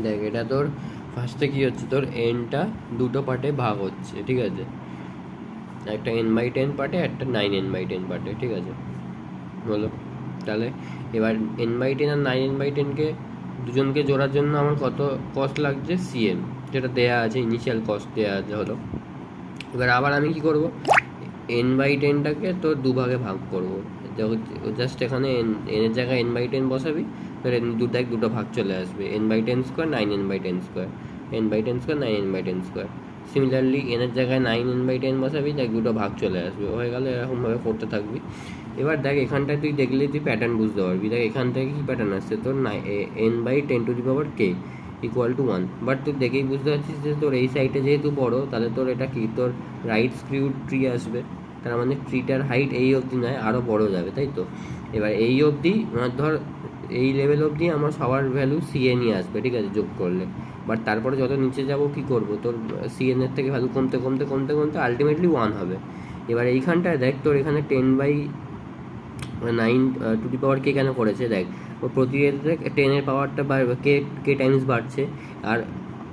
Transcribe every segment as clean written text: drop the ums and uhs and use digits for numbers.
দেখ এটা তোর ফার্স্টে কী হচ্ছে, তোর এনটা দুটো পার্টে ভাগ হচ্ছে, ঠিক আছে, একটা n/10 পার্টে, একটা 9n/10 পার্টে, ঠিক আছে, বলো তাহলে। এবার n/10 আর 9n/10কে দুজনকে জোড়ার জন্য আমার কত কস্ট লাগছে, সিএম, যেটা দেয়া আছে, ইনিশিয়াল কস্ট দেয়া আছে হলো। এবার আবার আমি কি করব, n/10টাকে তোর দুভাগে ভাগ করব, জাস্ট এখানে এর জায়গায় n/10 বসাবি, তোর দুটো ভাগ চলে আসবে, n/10 square 9n/10 square, n/10 square 9n/10 square. Similarly এনের জায়গায় 9n/10 বসাবি, দেখ দুটো ভাগ চলে আসবে, হয়ে গেল, এরকমভাবে করতে থাকবি। এবার দেখ এখানটায় তুই দেখলে তুই প্যাটার্ন বুঝতে পারবি, দেখ এখান থেকে কী প্যাটার্ন আসছে, তোর n/10⁻k = 1, বাট তুই দেখেই বুঝতে পারছিস যে তোর এই সাইডে যেহেতু বড়, তাহলে তোর এটা কি, তোর রাইট স্ক্রিউ ট্রি আসবে, তার মানে ট্রিটার হাইট এই অবধি নয়, আরও বড় যাবে, তাই তো। এবার এই অবধি ধর এই লেভেল অবধি আমার সবার ভ্যালু সিএন ই আসবে, ঠিক আছে, যোগ করলে। বাট তারপরে যত নিচে যাব কি করব, তোর সিএন এর থেকে ভ্যালু কমতে কমতে কমতে কমতে আলটিমেটলি 1 হবে। এবার এইখানটায় দেখ তোর এখানে 10/9 কেন করেছে, দেখ ও প্রতি 10-এর পাওয়ারটা বাড়বে, কে টাইমস বাড়ছে,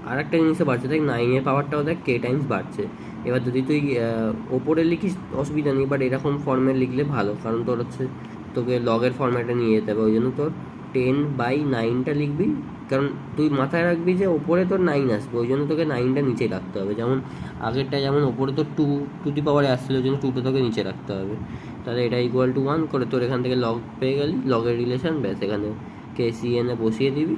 আর একটা জিনিসও বাড়ছে, দেখ 9-এর পাওয়ারটাও দেখ কে টাইমস বাড়ছে। এবার যদি তুই ওপরে লিখিস অসুবিধা নেই, বাট এরকম ফর্মে লিখলে ভালো, কারণ তোর হচ্ছে তোকে লগের ফর্ম্যাটে নিয়ে যেতে হবে, ওই জন্য তোর 10/9টা লিখবি, কারণ তুই মাথায় রাখবি যে ওপরে তোর 9 আসবে, ওই জন্য তোকে 9টা নিচে রাখতে হবে, যেমন আগেরটা যেমন ওপরে তোর 2 আসছিলো, ওই জন্য 2টা তোকে নিচে রাখতে হবে। তাহলে এটা = 1 করে তোর এখান থেকে লগ পেয়ে গেলি, লগের রিলেশন, ব্যাস এখানে KCN এ বসিয়ে দিবি,